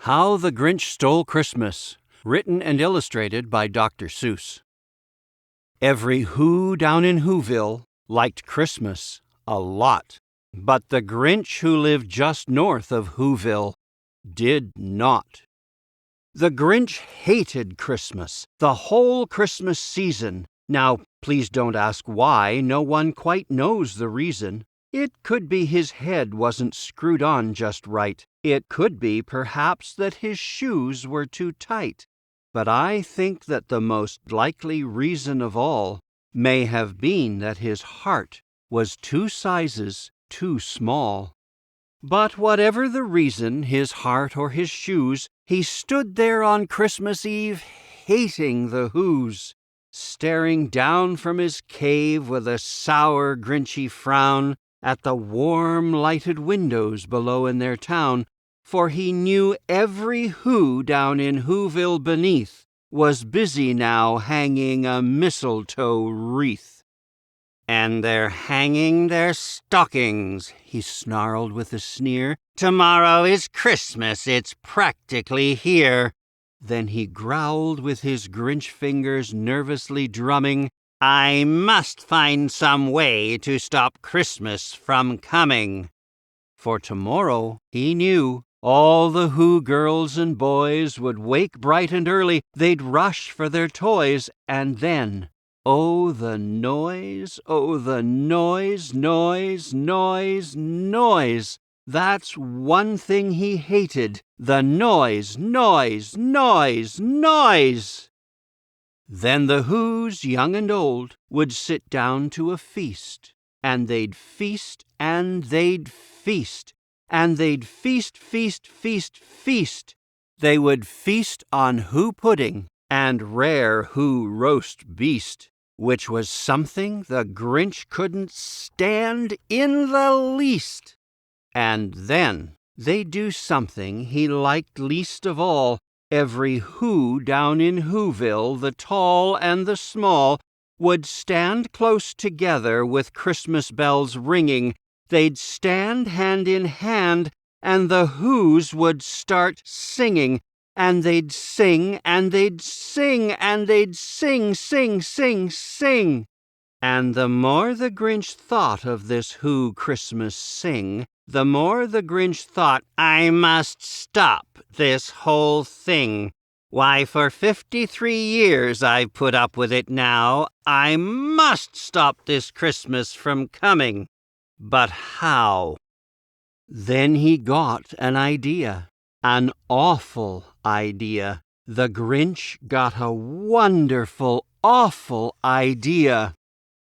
How the Grinch Stole Christmas, written and illustrated by Dr. Seuss. Every Who down in Whoville liked Christmas a lot, but the Grinch who lived just north of Whoville did not. The Grinch hated Christmas, the whole Christmas season. Now, please don't ask why, no one quite knows the reason. It could be his head wasn't screwed on just right. It could be, perhaps, that his shoes were too tight. But I think that the most likely reason of all may have been that his heart was 2 sizes too small. But whatever the reason, his heart or his shoes, he stood there on Christmas Eve hating the Whos, staring down from his cave with a sour, Grinchy frown at the warm, lighted windows below in their town, for he knew every Who down in Whoville beneath was busy now hanging a mistletoe wreath. "And they're hanging their stockings," he snarled with a sneer. "Tomorrow is Christmas, it's practically here." Then he growled with his Grinch fingers nervously drumming, "I must find some way to stop Christmas from coming." For tomorrow, he knew, all the Who girls and boys would wake bright and early, they'd rush for their toys, and then, oh, the noise, noise, noise, noise. That's one thing he hated, the noise, noise, noise, noise. Then the Whos, young and old, would sit down to a feast, and they'd feast, and they'd feast, and they'd feast, feast, feast, feast. They would feast on Who pudding and rare Who roast beast, which was something the Grinch couldn't stand in the least. And then they'd do something he liked least of all. Every Who down in Whoville, the tall and the small, would stand close together with Christmas bells ringing. They'd stand hand in hand, and the Whos would start singing. And they'd sing, and they'd sing, and they'd sing, sing, sing, sing. And the more the Grinch thought of this Who Christmas sing, the more the Grinch thought, "I must stop this whole thing. Why, for 53 years I've put up with it now. I must stop this Christmas from coming." But how? Then he got an idea, an awful idea. The Grinch got a wonderful, awful idea.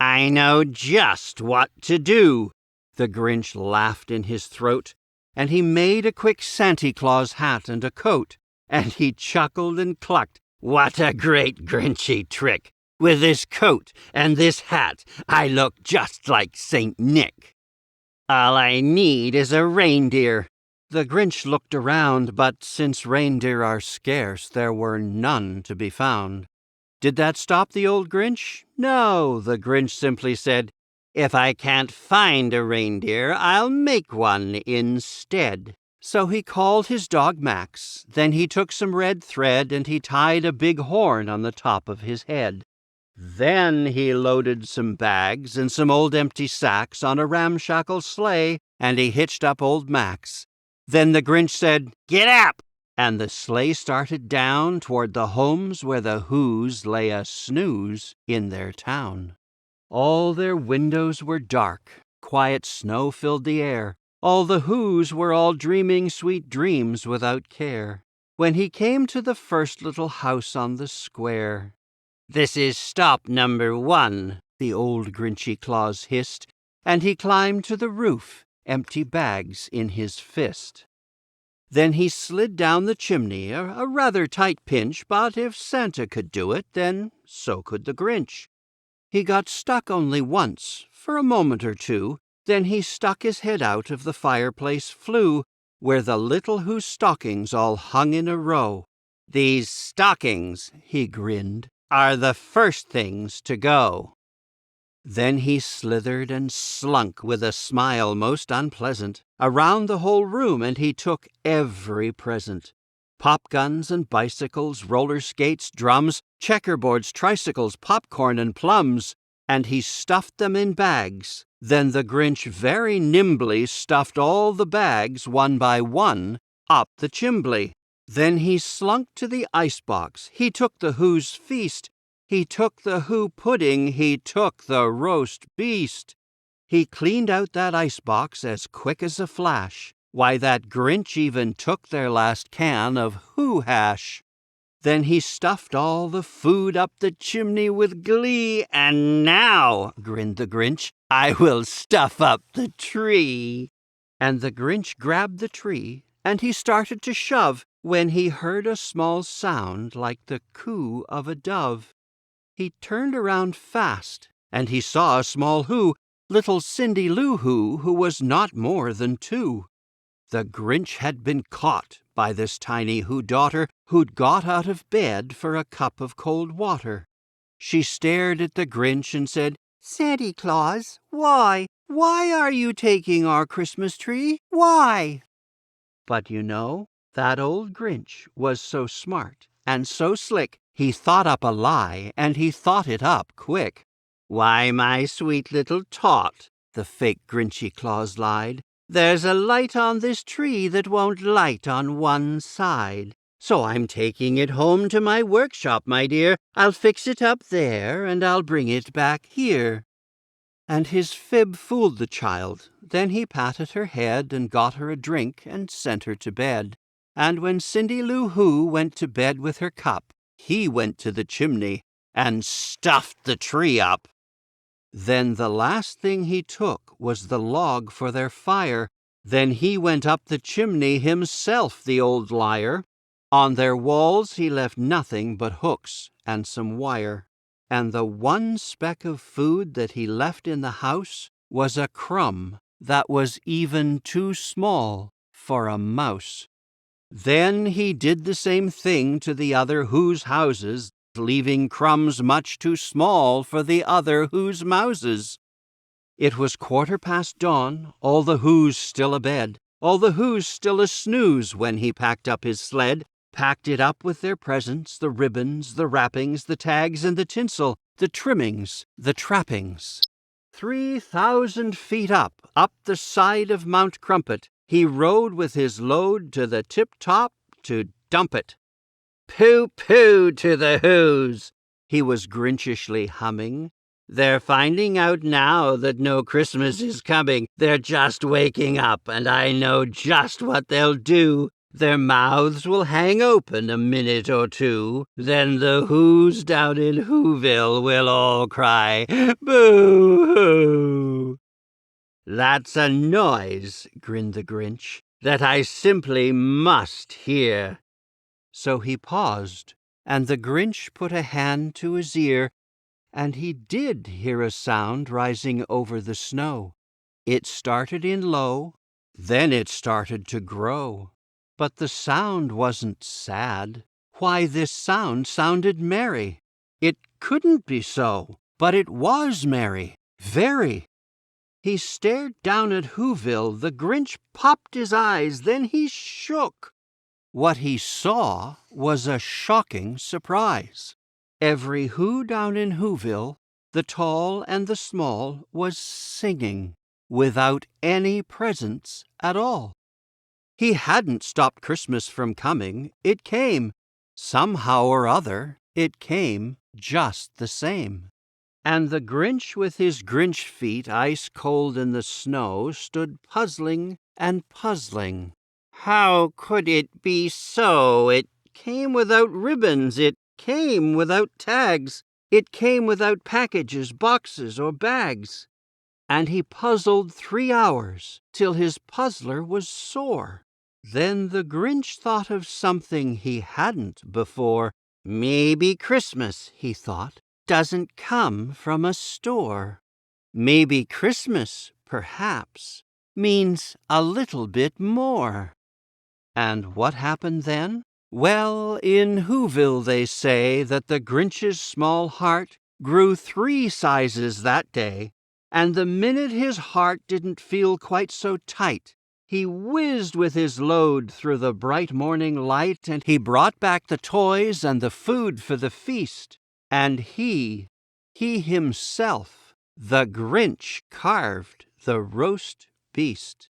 "I know just what to do." The Grinch laughed in his throat, and he made a quick Santa Claus hat and a coat, and he chuckled and clucked, "What a great Grinchy trick! With this coat and this hat, I look just like Saint Nick. All I need is a reindeer." The Grinch looked around, but since reindeer are scarce, there were none to be found. Did that stop the old Grinch? No, the Grinch simply said, "If I can't find a reindeer, I'll make one instead." So he called his dog Max. Then he took some red thread and he tied a big horn on the top of his head. Then he loaded some bags and some old empty sacks on a ramshackle sleigh, and he hitched up old Max. Then the Grinch said, "Get up!" and the sleigh started down toward the homes where the Whos lay a snooze in their town. All their windows were dark, quiet snow filled the air. All the Whos were all dreaming sweet dreams without care. When he came to the first little house on the square, "This is stop number 1, the old Grinchy Claus hissed, and he climbed to the roof, empty bags in his fist. Then he slid down the chimney, a rather tight pinch, but if Santa could do it, then so could the Grinch. He got stuck only once, for a moment or two, then he stuck his head out of the fireplace flue, where the little Whose stockings all hung in a row. "These stockings," he grinned, "are the first things to go." Then he slithered and slunk with a smile most unpleasant around the whole room, and he took every present. Pop guns and bicycles, roller skates, drums, checkerboards, tricycles, popcorn and plums, and he stuffed them in bags. Then the Grinch very nimbly stuffed all the bags, one by one, up the chimbley. Then he slunk to the icebox. He took the Who's feast. He took the Who pudding. He took the roast beast. He cleaned out that icebox as quick as a flash. Why, that Grinch even took their last can of Who hash. Then he stuffed all the food up the chimney with glee. "And now," grinned the Grinch, "I will stuff up the tree." And the Grinch grabbed the tree, and he started to shove, when he heard a small sound like the coo of a dove. He turned around fast, and he saw a small Who, little Cindy Lou Who was not more than 2. The Grinch had been caught by this tiny Who daughter who'd got out of bed for a cup of cold water. She stared at the Grinch and said, "Santa Claus, why are you taking our Christmas tree? Why?" But you know, that old Grinch was so smart and so slick, he thought up a lie, and he thought it up quick. "Why, my sweet little tot," the fake Grinchy Claus lied, "there's a light on this tree that won't light on one side. So I'm taking it home to my workshop, my dear. I'll fix it up there, and I'll bring it back here." And his fib fooled the child. Then he patted her head and got her a drink and sent her to bed. And when Cindy Lou Who went to bed with her cup, he went to the chimney and stuffed the tree up. Then the last thing he took was the log for their fire. Then he went up the chimney himself, the old liar. On their walls he left nothing but hooks and some wire. And the one speck of food that he left in the house was a crumb that was even too small for a mouse. Then he did the same thing to the other Who's houses, leaving crumbs much too small for the other Who's mouses. It was 1/4 dawn, all the Who's still abed, all the Who's still a snooze when he packed up his sled, packed it up with their presents, the ribbons, the wrappings, the tags, and the tinsel, the trimmings, the trappings. 3,000 feet up the side of Mount Crumpet, he rode with his load to the tip-top to dump it. "Pooh-pooh to the Who's," he was Grinchishly humming. "They're finding out now that no Christmas is coming. They're just waking up, and I know just what they'll do. Their mouths will hang open a minute or two. Then the Who's down in Whoville will all cry, 'Boo-hoo!'" "That's a noise," grinned the Grinch, "that I simply must hear." So he paused, and the Grinch put a hand to his ear, and he did hear a sound rising over the snow. It started in low, then it started to grow. But the sound wasn't sad. Why, this sound sounded merry. It couldn't be so, but it was merry, very. He stared down at Whoville. The Grinch popped his eyes, then he shook. What he saw was a shocking surprise. Every Who down in Whoville, the tall and the small, was singing without any presents at all. He hadn't stopped Christmas from coming. It came. Somehow or other, it came just the same. And the Grinch with his Grinch feet ice cold in the snow stood puzzling and puzzling. How could it be so? It came without ribbons. It came without tags. It came without packages, boxes, or bags. And he puzzled 3 hours, till his puzzler was sore. Then the Grinch thought of something he hadn't before. Maybe Christmas, he thought, doesn't come from a store. Maybe Christmas, perhaps, means a little bit more. And what happened then? Well, in Whoville they say that the Grinch's small heart grew 3 sizes that day, and the minute his heart didn't feel quite so tight, He whizzed with his load through the bright morning light, and he brought back the toys and the food for the feast. And he himself, the Grinch, carved the roast beast.